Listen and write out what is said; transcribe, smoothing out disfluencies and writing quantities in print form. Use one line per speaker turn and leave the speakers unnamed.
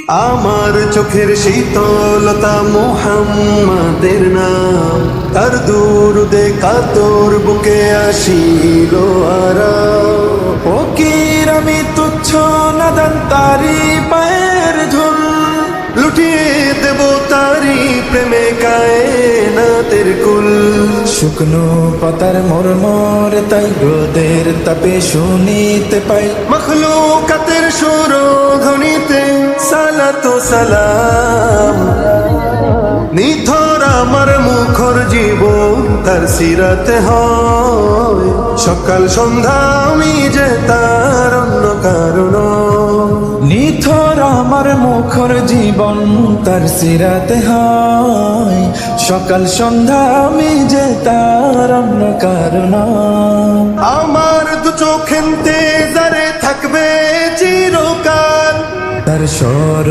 আমার চোখের শীতলতা মুহাম্মাদের নাম, তার দুরুদে কাতর বুকে আসিল আরাম। ফকির আমি তুচ্ছ নাদান তারি পায়ের ধুল, লুটিয়ে দেব তারি প্রেমে কায়নাতের কুল।
শুকনো পাতার মরমর তাই রোদের তাপে শুনিতে পাই,
মখলুকাতের সুরধ্বনিতে সালাতু সালাম। নিথর আমার মুখর জীবন তার সিরাতে হয়, সকাল সন্ধ্যা আমি যে তার অন্য কারণ।
নিথর আমার মুখর জীবন তার সিরাতে হয়, সকাল সন্ধ্যা আমি যে তার অন্য কারণ।
আমার দু চোখেন্তে যারে থাকবে চিরকাল,
তার স্বর